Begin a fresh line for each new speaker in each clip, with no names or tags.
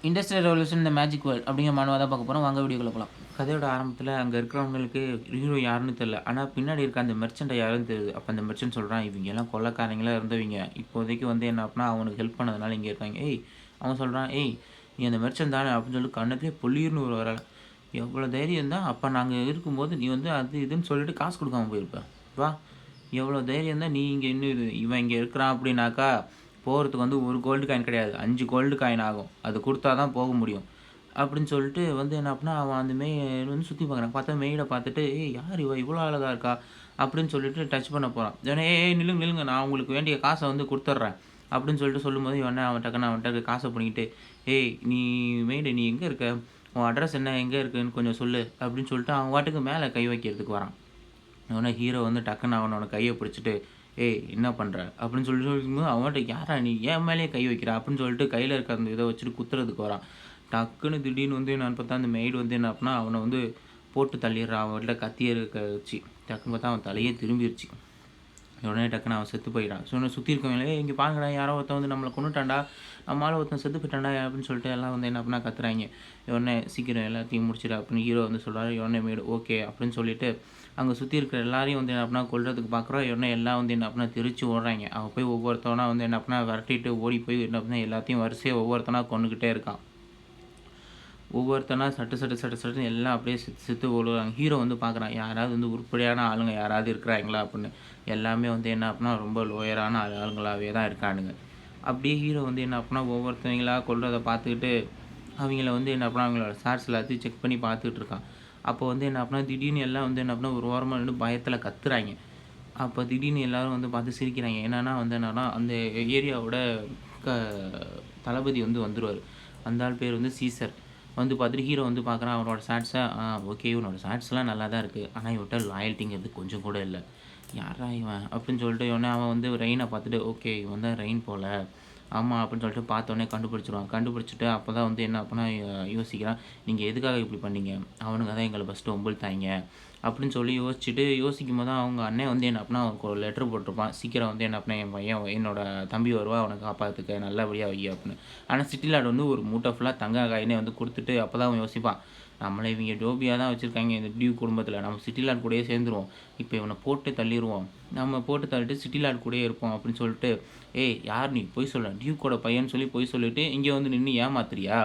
Industrial revolution இந்த magic world அப்படிங்கிற மானுவா தான் பார்க்க போறோம். வாங்க வீடியோக்குள்ள போலாம். கதையோட ஆரம்பத்தில அங்க இருக்கிறவங்களுக்கு ஹீரோ யாருன்னு தெரியல. ஆனா பின்னாடி இருக்க அந்த மெர்ச்சன்ட்ட யாருன்னு தெரியுது. அப்ப அந்த மெர்ச்சன்ட் சொல்றான், "இவங்க எல்லாம் கொள்ளைக்காரங்களா இருந்தவங்க. இப்போதைக்கு வந்து என்ன அப்படின்னா அவனுக்கு ஹெல்ப் பண்ணதுனால இங்க இருக்காங்க." அவன் சொல்றான், நீ அந்த மெர்ச்சன்ட் தானே?" அப்படின்னு சொல்லி கண்ணத்திலே பொல்லீர்ன்னு ஒரு வரேன். "எவ்வளோ தைரியம் இருந்தா, அப்ப நாங்க இருக்கும்போது நீ வந்து அது இதுன்னு சொல்லிட்டு காசு குடுக்காம போயிருப்ப. வா! எவ்வளோ தைரியம் தான் நீ இங்க இன்னும் இவன் இங்க இருக்கிறான் அப்படின்னாக்கா, போறதுக்கு வந்து 1 கோல்டு காயின் கிடையாது. 5 கோல்டு காயின் ஆகும். அது குடுத்தா தான் போக முடியும்." அப்படின்னு சொல்லிட்டு வந்து என்ன அப்படின்னா, அவன் அந்த மெய்டு வந்து சுத்தி பார்க்குறான். பார்த்தா மெய்ட பார்த்துட்டு, யார் இவ? இவ்வளோ அழகா இருக்கா?" அப்படின்னு சொல்லிட்டு டச் பண்ண போறான். உடனே, நில்லுங்க நில்லுங்க. நான் உங்களுக்கு வேண்டிய காச வந்து குடுத்துர்றேன்." அப்படின்னு சொல்லிட்டு சொல்லும்போது, உடனே அவன் டக்குனு அவன்ட்ட இருக்க காச புடுங்கிட்டு, நீ மெய்டு நீ எங்க இருக்க? உன் அட்ரஸ் என்ன? எங்க இருக்குன்னு கொஞ்சம் சொல்லு." அப்படின்னு சொல்லிட்டு அவன் பாட்டுக்கு மேல கை வைக்கிறதுக்கு வரான். உடனே ஹீரோ வந்து டக்குன்னு அவனோட கைய பிடிச்சுட்டு, என்ன பண்ற?" அப்படின்னு சொல்லிட்டு இருக்கும்போது, அவன் பாட்டுக்கு, "யார்றா நீ? என் மேலயே கை வைக்கிற?" அப்படின்னு சொல்லிட்டு கையில இருக்க அந்த இத வச்சுட்டு குத்துறதுக்கு வரான். டக்குன்னு திடீர்னு வந்து என்னான்னு பார்த்தா, அந்த மெய்டு வந்து என்ன அப்படின்னா, அவன வந்து போட்டு தள்ளிடுறா. அவன்கிட்ட கத்தி இருக்க வச்சு. டக்குன்னு பார்த்தா அவன் தலையே திரும்பிருச்சு. உடனே டக்குன்னு அவன் செத்து போயிட்டான். சுத்தி இருக்கவங்க, இங்க பாருங்கடா, யாரோ ஒருத்தன் வந்து நம்மள கொன்னுட்டான்டா. நம்ம ஆளு ஒருத்தன் செத்து போயிட்டான்டா" அப்படின்னு சொல்லிட்டு எல்லாம் வந்து என்ன பண்ணா கத்துறாய்ங்க. உடனே, "சீக்கிரம் எல்லாத்தையும் முடிச்சிடு" அப்படின்னு ஹீரோ வந்து சொல்றாரு. உடனே மெய்டு ஓகே அப்படின்னு சொல்லிட்டு, அங்க சுத்தி இருக்கிற எல்லாரையும் வந்து என்ன பண்ணா கொல்றதுக்கு பார்க்குறான். உடனே எல்லாம் வந்து என்ன பண்ணா தெரிச்சு ஓடுறாய்ங்க. அவன் போய் ஒவ்வொருத்தவனா வந்து என்ன பண்ணா விரட்டிட்டு ஓடி போய் என்ன பண்ணா எல்லாத்தையும் வரிசையா ஒவ்வொருத்தனா கொன்னுகிட்டே இருக்கான். ஒவ்வொருத்தனா சட்டு சட்டு சட்டு சட்டுன்னு எல்லாம் அப்படியே செத்து செத்து விழுறாங்க. ஹீரோ வந்து பார்க்குறான், யாராவது வந்து உருப்படியான ஆளுங்க யாராவது இருக்கிறாய்ங்களா அப்படின்னு. எல்லாமே வந்து என்ன அப்படின்னா ரொம்ப லோயரான ஆளுங்களாவே தான் இருக்கானுங்க. அப்படியே ஹீரோ வந்து என்ன அப்படின்னா ஒவ்வொருத்தவங்களா கொல்றத பார்த்துக்கிட்டு, அவிங்கள வந்து என்ன அப்படின்னா அவங்களோட ஷார்ட்ஸ் எல்லாத்தையும் செக் பண்ணி பார்த்துட்டு இருக்கான். அப்போ வந்து என்ன அப்படின்னா திடீர்னு எல்லாம் வந்து என்ன அப்படின்னா ஒரு ஓரமா நின்னு பயத்தில கத்துறாய்ங்க. அப்ப திடீர்னு எல்லாரும் வந்து பார்த்து சிரிக்கிறாய்ங்க. என்னன்னா வந்து என்னன்னா, அந்த ஏரியாவோட க தளபதி வந்து வந்துருவாரு. அந்த ஆள் பேர் வந்து சீசர். வந்து பார்த்துட்டு ஹீரோ வந்து பார்க்குறான் அவனோட ஷாட்ஸ. ஓகே, இவனோட ஷாட்ஸ்லாம் நல்லா தான் இருக்கு. ஆனா இவன்ட்ட லாயல்ட்டிங்கிறது கொஞ்சம் கூட இல்ல. யார்றா இவன்? அப்படின்னு சொல்லிட்டு உடனே அவன் வந்து ரெயின பார்த்துட்டு, ஓகே, இவன் தான் ரெயின் போல. ஆமா அப்படின்னு சொல்லிட்டு பார்த்தோனே கண்டுபிடிச்சுருவான். கண்டுபிடிச்சுட்டு அப்பதான் வந்து என்ன அப்பன்னா யோசிக்கிறான். "நீங்க எதுக்காக இப்படி பண்ணீங்க? அவனுங்க தான் எங்கள ஃபர்ஸ்ட்டு வம்பிழுத்தாய்ங்க." அப்படின்னு சொல்லி யோசிக்கும்போது தான் அவங்க அண்ணன் வந்து என்ன அப்படின்னா அவனுக்கு ஒரு லெட்டர் போட்டிருப்பான். "சீக்கிரம் வந்து என்ன அப்படின்னா என் பையன் என்னோட தம்பி வருவான். அவன காப்பாத்துக்க. நல்லபடியா வை" அப்படின்னு. ஆனா சிட்டி லார்ட் வந்து ஒரு மூட்டை ஃபுல்லா தங்க காயினே வந்து குடுத்துட்டு அப்பதான் அவன் யோசிப்பான். நம்மள இவங்க டோபியா தான் வச்சிருக்காய்ங்க இந்த டியூக் குடும்பத்தில. நம்ம சிட்டி லார்ட் கூடயே சேர்ந்துருவோம். இப்ப இவன போட்டு தள்ளிருவோம். நம்ம போட்டு தள்ளிட்டு சிட்டி லார்ட் கூடயே இருப்போம் அப்படின்னு சொல்லிட்டு, யார் நீ? பொய் சொல்ற. டியூக்கோட பையன்னு சொல்லி பொய் சொல்லிட்டு இங்க வந்து நின்னு ஏமாத்துறியா?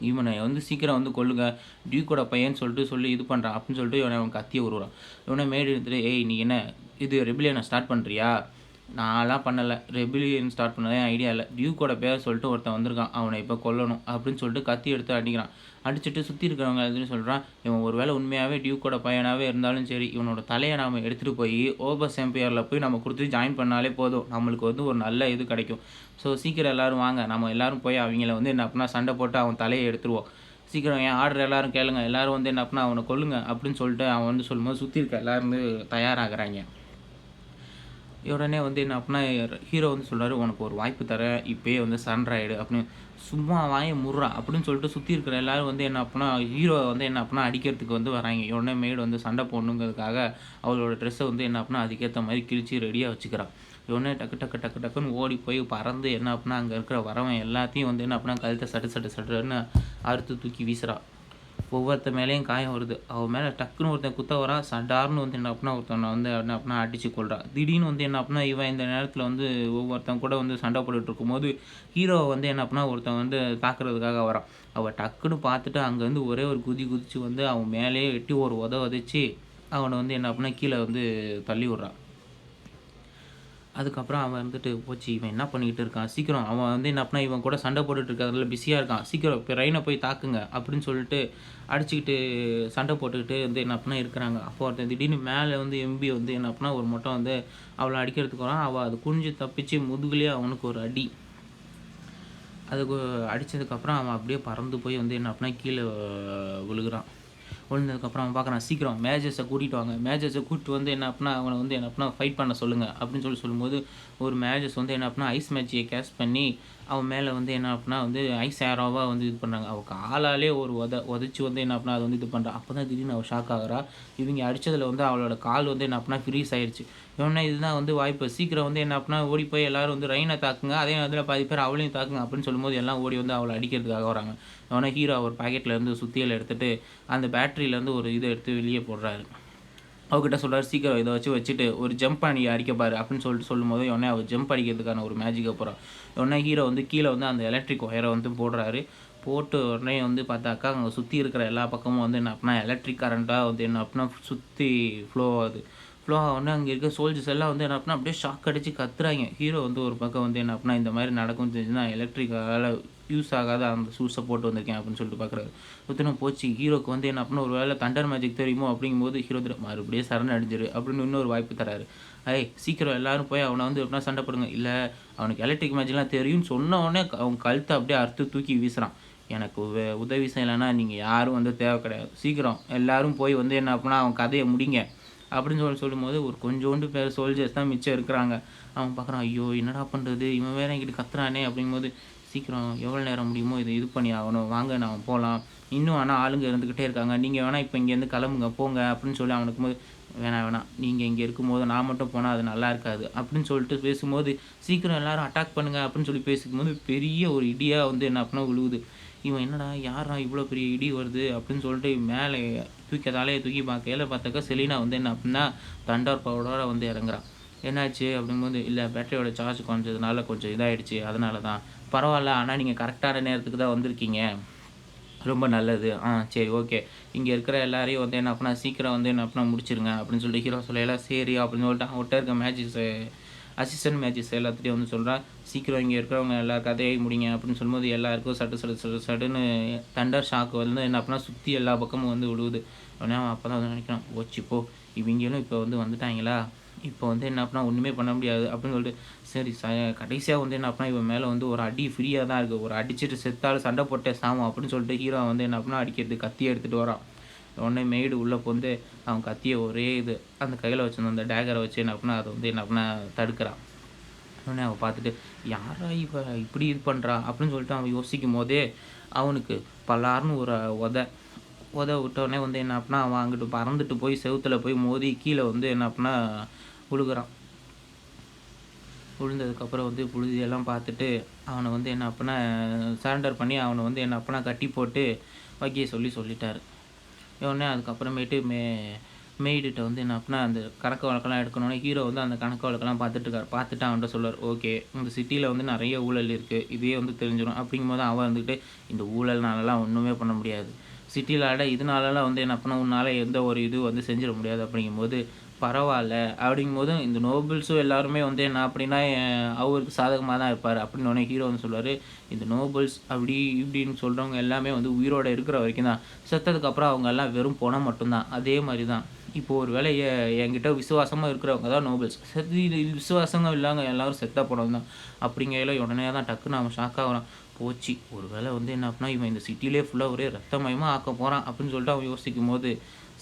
இவன வந்து சீக்கிரம் வந்து கொல்லுங்க. டியூக்கோட பையன்னு சொல்லிட்டு சொல்லி இது பண்றான்." அப்படின்னு சொல்லிட்டு இவன அவன் கத்திய உருவுறான். இவன மேடு எடுத்துட்டு, நீ என்ன இது ரெபெலியன ஸ்டார்ட் பண்றியா?" "நான்லாம் பண்ணல. ரெபெலியன் ஸ்டார்ட் பண்ண என் ஐடியா இல்ல. டியூக்கோட பேர சொல்லிட்டு ஒருத்தன் வந்திருக்கான். அவன இப்ப கொல்லணும்." அப்படின்னு சொல்லிட்டு கத்தி எடுத்து அடிக்கிறான். அடிச்சுட்டு சுத்தி இருக்கிறவங்க எல்லாத்தையும் சொல்றான், "இவன் ஒரு வேள உண்மையாவே டியூக்கோட பையனாவே இருந்தாலும் சரி, இவனோட தலைய நாம எடுத்துட்டு போய் ஓபஸ் எம்பையர்ல போய் நம்ம குடுத்து ஜாயின் பண்ணாலே போதும். நம்மளுக்கு வந்து ஒரு நல்ல இது கிடைக்கும். ஸோ சீக்கிரம் எல்லாரும் வாங்க. நம்ம எல்லாரும் போய் அவிங்கள வந்து என்ன அப்படின்னா சண்டை போட்டு அவன் தலைய எடுத்துருவோம். சீக்கிரம் என் ஆர்டர் எல்லாரும் கேளுங்க. எல்லாரும் வந்து என்ன அப்படின்னா அவன கொல்லுங்க." அப்படின்னு சொல்லிட்டு அவன் வந்து சொல்லும்போது சுத்தி இருக்க எல்லாரும் வந்து தயாராகுறாய்ங்க. உடனே வந்து என்ன அப்படின்னா ஹீரோ வந்து சொல்றாரு, "உனக்கு ஒரு வாய்ப்பு தரேன். இப்பயே வந்து சரண்டர் ஆயிடு." அப்படின்னு. "சும்மா வாய மூடுறா" அப்படின்னு சொல்லிட்டு சுத்தி இருக்கிற எல்லாரும் வந்து என்ன அப்படின்னா ஹீரோவ வந்து என்ன அப்படின்னா அடிக்கிறதுக்கு வந்து வராய்ங்க. உடனே மெய்டு வந்து சண்டை போடணுங்கிறதுக்காக அவளோட ட்ரெஸ்ஸ வந்து என்ன அப்படின்னா அதுக்கேத்த மாரி கிழிச்சு ரெடியா வச்சுக்கிறா. உடனே டக்கு டக்கு டக்கு டக்குன்னு ஓடி போய் பறந்து என்ன அப்படின்னா அங்க இருக்கிற வரவன் எல்லாத்தையும் வந்து என்ன அப்படின்னா கழுத்த சட்டு சட்டு சட்டுன்னு அறுத்து தூக்கி வீசுறா. ஒவ்வொருத்தன் மேலயும் காயம் வருது. அவன் மேல டக்குன்னு ஒருத்தன் குத்த வரான். சடார்ன்னு வந்து என்ன அப்புட்னா ஒருத்தவன வந்து என்ன அப்புட்னா அடிச்சு கொல்றான். திடீர்னு வந்து என்ன அப்புட்னா இவன் இந்த நேரத்துல வந்து ஒவ்வொருத்தன் கூட வந்து சண்டை போட்டுட்டு இருக்கும்போது, ஹீரோவ வந்து என்ன அப்புட்னா ஒருத்தன் வந்து தாக்குறதுக்காக வரான். அவ டக்குன்னு பார்த்துட்டு அங்கருந்து ஒரே ஒரு குதி குதிச்சு வந்து அவன் மேலயே எட்டி ஒரு உதைச்சு, அவன வந்து என்ன அப்புட்னா கீழ வந்து தள்ளி விடுறா. அதுக்கப்புறம் அவன் வந்துட்டு, போச்சு இவன் என்ன பண்ணிக்கிட்டு இருக்கான்? சீக்கிரம் அவன் வந்து என்ன பண்ணா, இவன் கூட சண்டை போட்டுட்டு இருக்கிறதுல பிஸியா இருக்கான். சீக்கிரம் இப்ப ரெயின போய் தாக்குங்க அப்படின்னு சொல்லிட்டு, அடிச்சுக்கிட்டு சண்டை போட்டுக்கிட்டு வந்து என்ன பண்ணா இருக்கிறாங்க. அப்போ ஒருத்தன் திடீர்னு மேல வந்து எம்பி வந்து என்ன பண்ணா, ஒரு மொட்டை வந்து அவள அடிக்கிறதுக்கு வரான். அவ அது குனிஞ்சு தப்பிச்சு முதுகுலயே அவனுக்கு ஒரு அடி. அதுக்கு அடிச்சதுக்கப்புறம் அவன் அப்படியே பறந்து போய் வந்து என்ன பண்ணா, கீழ விழுகுறான். விழுந்ததுக்கப்புறம் அவன் பார்க்குறான், "சீக்கிரம் மேஜர்ஸ கூட்டிட்டு வாங்க. மேஜர்ஸ கூட்டிட்டு வந்து என்ன அப்புட்னா அவன வந்து என்ன அப்புட்னா ஃபைட் பண்ண சொல்லுங்க." அப்படின்னு சொல்லும்போது, ஒரு மேஜஸ் வந்து என்ன அப்படின்னா ஐஸ் மேஜிக்கை கேஸ்ட் பண்ணி அவன் மேலே வந்து என்ன அப்படின்னா வந்து ஐஸ் ஏரோவாக வந்து இது பண்ணுறாங்க. அவள் காலாலே ஒரு உதச்சி வந்து என்ன அப்படின்னா அதை வந்து இது பண்ணுறா. அப்போ தான் திடீர்னு அவள் ஷாக் ஆகுறா. இவங்க அடித்ததில் வந்து அவளோட கால் வந்து என்ன அப்படின்னா ஃப்ரீஸ் ஆயிடுச்சு. இவனா இதுதான் வந்து வாய்ப்பு, சீக்கிரம் வந்து என்ன அப்படின்னா ஓடி போய் எல்லாரும் வந்து ரெயினை தாக்குங்க, அதே நேரத்தில் பாதி பேர் அவளையும் தாக்குங்க அப்படின்னு சொல்லும்போது எல்லாம் ஓடி வந்து அவளை அடிக்கிறதுக்காக வராங்க. அவனை ஹீரோ ஒரு பாக்கெட்லேருந்து சுத்தியலை எடுத்துகிட்டு அந்த பேட்டரியிலேருந்து ஒரு இதை எடுத்து வெளியே போடுறாரு. அவகிட்ட சொல்கிறார், சீக்கிரம் இதை வச்சுட்டு ஒரு ஜம்ப் பண்ணி அடிக்க பாரு அப்படின்னு சொல்லிட்டு சொல்லும்போது உடனே அவள் ஜம்ப் அடிக்கிறதுக்கான ஒரு மேஜிக்கை போகிறான். உடனே ஹீரோ வந்து கீழே வந்து அந்த எலக்ட்ரிக் ஒயரை வந்து போடுறாரு. போட்டு உடனே வந்து பார்த்தாக்கா அங்கே சுற்றி இருக்கிற எல்லா பக்கமும் வந்து என்ன அப்படின்னா எலக்ட்ரிக் கரண்ட்டாக வந்து என்ன அப்படின்னா சுற்றி ஃப்ளோ ஆகுது. ஃப்ளோ ஆகுனா அங்கே இருக்க சோல்ஜர்ஸ் எல்லாம் வந்து என்ன அப்படின்னா அப்படியே ஷாக் அடித்து கத்துறாங்க. ஹீரோ வந்து ஒரு பக்கம் வந்து என்ன அப்படின்னா இந்த மாதிரி நடக்கும் தெரிஞ்சுன்னா எலக்ட்ரிக்கால் யூஸ் ஆகாத அந்த ஷூஸை போட்டு வந்திருக்கேன் அப்படின்னு சொல்லிட்டு பார்க்குறாரு. சுற்றின போச்சு. ஹீரோக்கு வந்து என்ன அப்படின்னா ஒரு வேளை தண்டர் மேஜிக் தெரியுமோ அப்படிங்கும்போது ஹீரோ மறுபடியும் சரண் அடிஞ்சிரு அப்படின்னு இன்னொரு வாய்ப்பு தராரு. சீக்கிரம் எல்லாரும் போய் அவனை வந்து எப்படின்னா சண்டை போடுங்க. இல்லை, அவனுக்கு எலக்ட்ரிக் மேஜிக்லாம் தெரியும்னு சொன்ன உடனே அவன் கழுத்தை அப்படியே அறுத்து தூக்கி வீசுகிறான். எனக்கு உதவி செய்யலைன்னா நீங்கள் யாரும் வந்து தேவை கிடையாது, சீக்கிரம் எல்லாரும் போய் வந்து என்ன அப்படின்னா அவன் கதையை முடிங்க அப்படின்னு சொல்லும்போது ஒரு கொஞ்சோண்டு பேர் சோல்ஜர்ஸ் தான் மிச்சம் இருக்கிறாங்க. அவன் பார்க்குறான், ஐயோ என்னடா பண்ணுறது, இவன் வேற என்கிட்ட கத்துறானே அப்படிங்கும்போது சீக்கிரம் எவ்வளோ நேரம் முடியுமோ இது பண்ணி ஆகணும், வாங்க நான் போகலாம், இன்னும் ஆனால் ஆளுங்க இருந்துக்கிட்டே இருக்காங்க, நீங்கள் வேணால் இப்போ இங்கேருந்து கிளம்புங்க போங்க அப்படின்னு சொல்லி அவனுக்கு போது வேணாம் நீங்கள் இங்கே இருக்கும்போது நான் மட்டும் போனால் அது நல்லா இருக்காது அப்படின்னு சொல்லிட்டு பேசும்போது சீக்கிரம் எல்லோரும் அட்டாக் பண்ணுங்கள் அப்படின்னு சொல்லி பேசிக்கும்போது பெரிய ஒரு இடியாக வந்து என்ன அப்படின்னா விழுவுது. இவன் என்னடா யாரா இவ்வளோ பெரிய இடி வருது அப்படின்னு சொல்லிட்டு மேலே தலையை தூக்கி பார்க்கையில் பார்த்தாக்கா செலினா வந்து என்ன அப்படின்னா தண்டர் பவரோட வந்து இறங்குறான். என்னாச்சு அப்படிங்கும்போது, இல்லை பேட்டரியோட சார்ஜ் குறைஞ்சதுனால கொஞ்சம் இதாகிடுச்சு, அதனால தான். பரவாயில்ல, ஆனால் நீங்கள் கரெக்டான நேரத்துக்கு தான் வந்திருக்கீங்க, ரொம்ப நல்லது. சரி, ஓகே, இங்கே இருக்கிற எல்லாரையும் வந்து என்ன அப்படின்னா சீக்கிரம் வந்து என்ன அப்படின்னா முடிச்சிருங்க அப்படின்னு சொல்லிட்டு ஹீரோ சொல்லையெல்லாம் சரி அப்படின்னு சொல்லிட்டு அவங்ககிட்ட இருக்க மேஜிக்ஸு அசிஸ்டன்ட் மேஜிக்ஸ் எல்லாத்துட்டையும் வந்து சொல்கிறான், சீக்கிரம் இங்கே இருக்கிறவங்க எல்லா கதையை முடிங்க அப்படின்னு சொல்லும்போது எல்லாருக்கும் சடுன்னு தண்டர் ஷாக்கு வந்து என்ன அப்படின்னா சுற்றி எல்லா பக்கமும் வந்து விழுவுது. உடனே அவன் அப்போ தான் வந்து நினைக்கிறான், ஓச்சிப்போ இவங்களும் இப்போ வந்து வந்துட்டாங்களா, இப்போ வந்து என்ன அப்படின்னா ஒன்றுமே பண்ண முடியாது அப்படின்னு சொல்லிட்டு சரி கடைசியாக வந்து என்ன அப்படின்னா இவன் மேலே வந்து ஒரு அடி ஃப்ரீயாக தான் இருக்குது, ஒரு அடிச்சுட்டு செத்தாலும் சண்டை போட்டே சாவும் அப்படின்னு சொல்லிட்டு ஹீரோ வந்து என்ன அப்படின்னா அடிக்கிறது கத்தியை எடுத்துகிட்டு வரான். உடனே மெய்டு உள்ளே வந்து அவன் கத்தியை ஒரே இது அந்த கையில் வச்சுருந்த அந்த டேகரை வச்சு என்ன அப்படின்னா அதை வந்து என்ன அப்படின்னா தடுக்கிறான். உடனே அவன் பார்த்துட்டு யாரா இவ இப்படி இது பண்ணுறா அப்படின்னு சொல்லிட்டு அவன் யோசிக்கும் போதே அவனுக்கு பல்லாருன்னு ஒரு விட்டோடனே வந்து என்ன அப்படின்னா அவன் அங்கிட்டு பறந்துட்டு போய் செவுத்தில் போய் மோதி கீழே வந்து என்ன அப்படின்னா விழுகிறான். விழுந்ததுக்கப்புறம் வந்து புழுதியெல்லாம் பார்த்துட்டு அவனை வந்து என்ன அப்படின்னா சரண்டர் பண்ணி அவனை வந்து என்ன அப்படின்னா கட்டி போட்டு வைக்க சொல்லிட்டாரு. உடனே அதுக்கப்புறமேட்டு மெய்டுகிட்ட வந்து என்ன அப்படின்னா அந்த கணக்கு வழக்கெல்லாம் எடுக்கணுன்னே ஹீரோ வந்து அந்த கணக்கு வழக்கெல்லாம் பார்த்துட்டு அவன்கிட்ட சொல்லுவார், ஓகே இந்த சிட்டியில் வந்து நிறைய ஊழல் இருக்குது, இதே வந்து தெரிஞ்சிடும் அப்படிங்கும்போது அவன் வந்துக்கிட்டு இந்த ஊழல்னாலலாம் ஒன்றுமே பண்ண முடியாது, சிட்டியில் இதனாலலாம் வந்து என்ன பண்ண உன்னால் எந்த ஒரு இது வந்து செஞ்சிட முடியாது அப்படிங்கும்போது பரவாயில்ல அப்படிங்கும்போது இந்த நோபல்ஸும் எல்லாருமே வந்து என்ன அப்படின்னா அவருக்கு சாதகமாக தான் இருப்பார் அப்படின்னு உடனே ஹீரோ வந்து சொல்லுவார், இந்த நோபல்ஸ் அப்படி இப்படின்னு சொல்கிறவங்க எல்லாமே வந்து உயிரோடு இருக்கிற வரைக்கும் தான், செத்ததுக்கப்புறம் அவங்க எல்லாம் வெறும் பணம் மட்டும்தான். அதே மாதிரி தான் இப்போது ஒரு வேளை என்கிட்ட விசுவாசமாக இருக்கிறவங்க தான் நோபல்ஸ், விசுவாசங்க இல்லாங்க எல்லாரும் செத்த பணம் தான் அப்படிங்கையில உடனே தான் டக்குன்னு அவன் ஷாக் ஆகிறான். போச்சு, ஒரு வேளை வந்து என்ன அப்படின்னா இவன் இந்த சிட்டிலே ஃபுல்லாக ஒரே ரத்தமயமாக ஆக்க போகிறான் அப்படின்னு சொல்லிட்டு அவன் யோசிக்கும் போது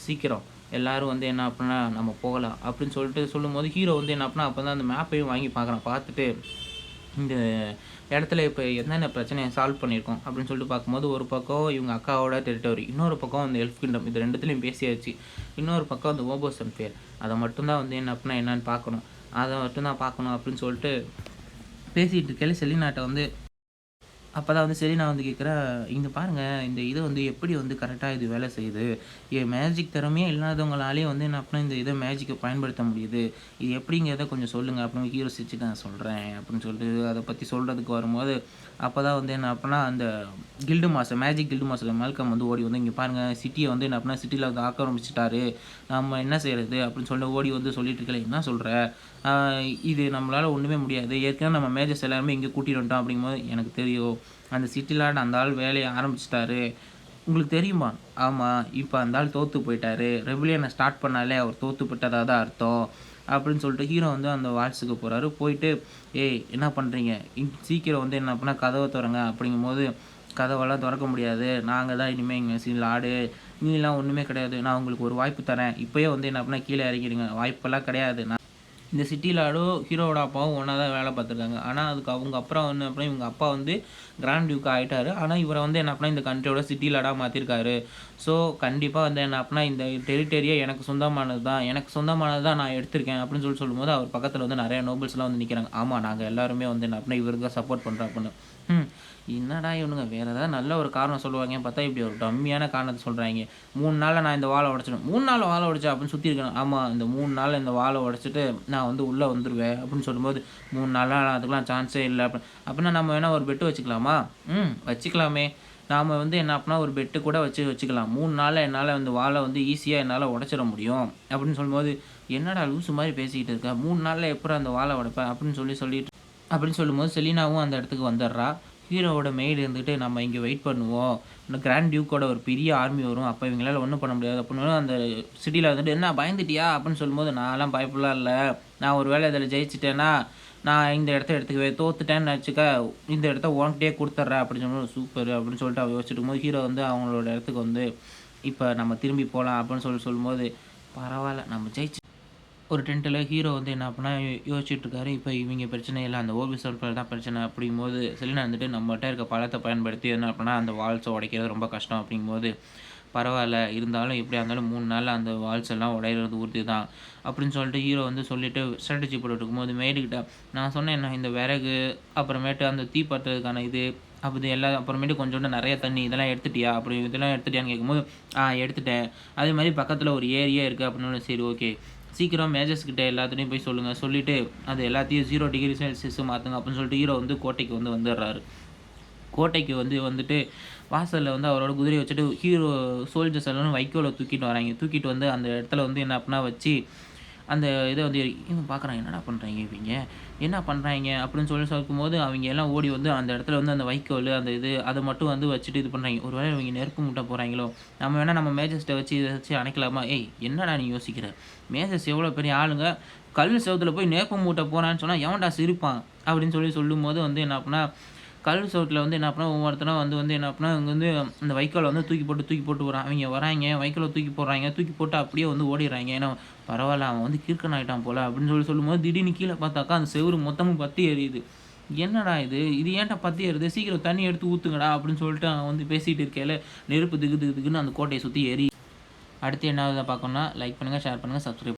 சீக்கிரம் எல்லோரும் வந்து என்ன அப்படின்னா நம்ம போகலாம் அப்படின்னு சொல்லிட்டு சொல்லும்போது ஹீரோ வந்து என்ன அப்படின்னா அப்போ தான் அந்த மேப்பையும் வாங்கி பார்க்குறான். பார்த்துட்டு இந்த இடத்துல இப்போ என்னென்ன பிரச்சனையை சால்வ் பண்ணியிருக்கோம் அப்படின்னு சொல்லிட்டு பார்க்கும்போது ஒரு பக்கம் இவங்க அக்காவோட டெரிட்டரி, இன்னொரு பக்கம் அந்த எல்ஃப் கிங்டம், இது ரெண்டுத்துலையும் பேசியாச்சு. இன்னொரு பக்கம் அந்த ஓபோசன் பேர், அதை மட்டும்தான் வந்து என்ன அப்படின்னா என்னென்னு பார்க்கணும், அதை மட்டும்தான் பார்க்கணும் அப்படின்னு சொல்லிட்டு பேசிகிட்டு இருக்கையில செலினாட்டை வந்து அப்போ தான் வந்து சரி நான் வந்து கேட்குறேன், இங்கே பாருங்கள் இந்த இதை வந்து எப்படி வந்து கரெக்டாக இது வேலை செய்யுது, மேஜிக் திறமையே இல்லாதவங்களாலே வந்து என்ன அப்படின்னா இந்த இதை மேஜிக்கை பயன்படுத்த முடியுது, இது எப்படிங்கிறத கொஞ்சம் சொல்லுங்கள் அப்படின்னு ஹீரோ சிரிச்சு நான் சொல்கிறேன் அப்படின்னு சொல்லிட்டு அதை பற்றி சொல்கிறதுக்கு வரும்போது அப்போ தான் வந்து என்ன அப்படின்னா அந்த guild master magic guild master Malcolm வந்து ஓடி வந்து இங்கே பாருங்கள் சிட்டியை வந்து என்ன அப்படின்னா சிட்டியில் வந்து ஆக்கிரமிச்சிட்டாரு, நம்ம என்ன செய்கிறது அப்படின்னு சொல்லிட்டு ஓடி வந்து சொல்லிட்டு இருக்கல, என்ன சொல்கிற, இது நம்மளால் ஒன்றுமே முடியாது, ஏற்கனவே நம்ம மேஜர்ஸ் எல்லாருமே இங்கே கூட்டிகிட்டு வந்துட்டோம் அப்படிங்கும்போது எனக்கு தெரியும் அந்த சிட்டியில் அந்த ஆள் வேலையை ஆரம்பிச்சிட்டாரு, உங்களுக்கு தெரியுமா, ஆமாம் இப்போ அந்த ஆள் தோற்று போயிட்டாரு, ரெபலியனை ஸ்டார்ட் பண்ணாலே அவர் தோற்று போயிட்டதாக தான் அர்த்தம் அப்படின்னு சொல்லிட்டு ஹீரோ வந்து அந்த வாட்ஸுக்கு போகிறாரு. போயிட்டு என்ன பண்ணுறீங்க, சீக்கிரம் வந்து என்ன பண்ணால் கதவை திறங்க அப்படிங்கும்போது கதவெல்லாம் திறக்க முடியாது, நாங்கள் தான் இனிமேல் இங்கே சீனில் ஆடு, நீலாம் ஒன்றுமே கிடையாது, நான் உங்களுக்கு ஒரு வாய்ப்பு தரேன், இப்போயே வந்து என்ன பண்ணால் கீழே இறங்கிடுங்க, வாய்ப்பெல்லாம் கிடையாது, இந்த சிட்டி லார்டும் ஹீரோவோட அப்பாவும் ஒன்றா தான் வேலை பார்த்துருக்காங்க. ஆனா, அதுக்கு அவங்க அப்புறம் என்ன அப்படின்னா, இவங்க அப்பா வந்து கிராண்ட் டியூக் ஆயிட்டாரு. ஆனா, இவர வந்து என்ன அப்படின்னா, இந்த கண்ட்ரியோட சிட்டி லார்டா மாத்திருக்காரு. ஸோ, கண்டிப்பா வந்து என்ன அப்படின்னா, இந்த டெரிட்டரியே எனக்கு சொந்தமானது தான். எனக்கு சொந்தமானது தான் நான் எடுத்திருக்கேன் அப்படின்னு சொல்லும்போது, அவர் பக்கத்துல வந்து நெறைய நோபல்ஸ்லாம் வந்து நிக்கிறாங்க. ஆமா, நாங்க எல்லாருமே வந்து என்ன அப்படின்னா, இவருக்கு தான் சப்போர்ட் பண்றோம் அப்படின்னு. ம். என்னடா இவனுங்க வேற ஏதாவது நல்ல ஒரு காரணம் சொல்லுவாங்கன்னு பார்த்தா, இப்படி ஒரு டம்மியான காரணத்த சொல்றாய்ங்க. 3 நாள்ல நான் இந்த வால உடைச்சிடுவேன். 3 நாள்ல வால உடைச்சா அப்படின்னு சுத்தியிருக்கேன். ஆமா, இந்த 3 நாள்ல இந்த வால உடைச்சுட்டு நான் வந்து உள்ள வந்துருவேன் அப்படின்னு சொல்லும்போது, 3 நாள்லாம் அதுக்கெல்லாம் சான்ஸே இல்ல அப்படின்னா நம்ம வேணா ஒரு பெட் வச்சுக்கலாமா? வச்சுக்கலாமே. நாம வந்து என்ன அப்படின்னா ஒரு பெட்டு கூட வச்சுக்கலாம். 3 நாள்ல என்னால இந்த வால வந்து ஈஸியா என்னால உடைச்சிட முடியும் அப்படின்னு சொல்லும்போது, என்னடா லூசு மாரி பேசிக்கிட்டு இருக்க? 3 நாள்ல எப்புட்றா அந்த வால உடைப்ப? அப்படின்னு சொல்லிட்டு அப்படின்னு சொல்லும்போது செலினாவும் அந்த இடத்துக்கு வந்துடுறா. ஹீரோவோட மெய்டு இருந்துட்டு, "நம்ம இங்க வெயிட் பண்ணுவோம். இந்த கிராண்ட் டியூக்கோட ஒரு பெரிய ஆர்மி வரும். அப்ப இவங்களால ஒண்ணும் பண்ண முடியாது." அப்படின்னு அந்த சிட்டில வந்துட்டு, "என்ன பயந்துட்டியா?" அப்படின்னு சொல்லும்போது, "நான்லாம் பயப்படலாம் இல்ல. நான் ஒரு வேளை இதில ஜெயிச்சுட்டேன்னா, நான் இந்த இடத்த எடுத்துக்குவேன். தோத்துட்டேன்னு வச்சுக்க, இந்த இடத்த உன்கிட்டயே குடுத்துர்றேன்." அப்படின்னு சொல்லும்போது, "சூப்பர்." அப்படின்னு சொல்லிட்டு அவ யோசிச்சுட்டு இருக்கும்போது, ஹீரோ வந்து அவங்களோட இடத்துக்கு வந்து, "இப்ப நம்ம திரும்பி போலாம்." அப்படின்னு சொல்லும்போது, "பரவால்ல நம்ம ஜெயிச்சு." ஒரு டென்ட்ல ஹீரோ வந்து என்ன அப்டின்னா யோசிச்சுட்டு இருக்காரு. இப்ப இவைங்க பிரச்சனை இல்ல. அந்த ஓபி சர்க்கிள் தான் பிரச்சனை அப்படிங்கும்போது, செலினா வந்துட்டு நம்மட்ட இருக்க பலத்த பயன்படுத்தி என்ன அப்டின்னா, அந்த வால்ஸ உடைக்கிறது ரொம்ப கஷ்டம் அப்படிங்கும்போது, பரவால்ல இருந்தாலும் எப்படியா இருந்தாலும் 3 நாள்ல அந்த வால்ஸ் எல்லாம் உடையிறது உறுதி தான். அப்படின்னு சொல்லிட்டு ஹீரோ வந்து சொல்லிட்டு ஸ்ட்ராட்டஜி போட்டுட்டு இருக்கும்போது மேடுகிட்ட நான் சொன்னேன்ல இந்த விறகு, அப்புறமேட்டு அந்த தீ பத்துறதுக்கான இது, அப்ப இது எல்லாம் அப்புறமேட்டு கொஞ்சோண்டு நெறைய தண்ணி இதெல்லாம் எடுத்துட்டியா? அப்படி இதெல்லாம் எடுத்துட்டியான்னு கேட்கும்போது, எடுத்துட்டேன். அதே மாரி பக்கத்துல ஒரு ஏரியே இருக்கு அப்படின்னோனே, சரி ஓகே. சீக்கிரம் மேஜர்ஸ் கிட்ட எல்லாத்துட்டயும் போய் சொல்லுங்க. சொல்லிட்டு, அது எல்லாத்தையும் 0 டிகிரி செல்சியஸ் மாத்துங்க அப்படின்னு சொல்லிட்டு ஹீரோ வந்து கோட்டைக்கு வந்து வந்துடுறாரு. கோட்டைக்கு வந்துட்டு வாசல்ல வந்து அவரோட குதிரைய வச்சுட்டு ஹீரோ சோல்ஜர்ஸ் எல்லாரும் வைக்கோல தூக்கிட்டு வராய்ங்க. தூக்கிட்டு வந்து அந்த இடத்துல வந்து என்ன அப்படின்னா வச்சு, அந்த இத வந்து இவன் பார்க்குறான். "என்னடா பண்றாய்ங்க இவைங்க? என்ன பண்றாய்ங்க?" அப்படின்னு சொல்லும்போது, அவைங்க எல்லாம் ஓடி வந்து அந்த இடத்துல வந்து அந்த வைக்கோலு, அந்த இது அத மட்டும் வந்து வச்சுட்டு இது பண்றாய்ங்க. ஒரு வேளை இவைங்க நெருப்பு மூட்ட போறாய்ங்களோ? நம்ம வேணா நம்ம மேஜர்ஸ்ட்ட வச்சு இத வச்சு அணைக்கலாமா? "ஏய் என்னடா நீ யோசிக்கிற? மேஜர்ஸ் எவ்வளோ பெரிய ஆளுங்க. கல் செவுத்துல போய் நெருப்பு மூட்ட போறான்னு சொன்னா எவன்டா சிரிப்பான்?" அப்படின்னு சொல்லும்போது வந்து என்ன அப்படின்னா கல் சவுத்துல வந்து என்ன பண்ணா, ஒவ்வொருத்தனா வந்து என்ன பண்ணா, இங்க வந்து அந்த வைக்கோல வந்து தூக்கி போட்டு வரான். அவைங்க வராய்ங்க, வைக்கோல தூக்கி போடுறாய்ங்க. தூக்கி போட்டு அப்படியே வந்து ஓடிர்றாய்ங்க. ஏன்னா, பரவால்ல அவன் வந்து கிறுக்கன் ஆயிட்டான் போல அப்படின்னு சொல்லும்போது, திடீர்னு கீழ பார்த்தாக்கா, அந்த செவுரு மொத்தமும் பத்தி எரியுது. என்னடா இது? இது ஏன்டா பத்தி எரியுது? சீக்கிரம் தண்ணி எடுத்து ஊத்துங்கடா அப்படின்னு சொல்லிட்டு அவன் வந்து பேசிட்டு இருக்கையில, நெருப்பு திகு திகு திகுன்னு அந்த கோட்டைய சுத்தி அடுத்து என்ன ஆகுதுன்னு பார்க்கணும்னா, லைக் பண்ணுங்க, ஷேர் பண்ணுங்க, சப்ஸ்கிரைப்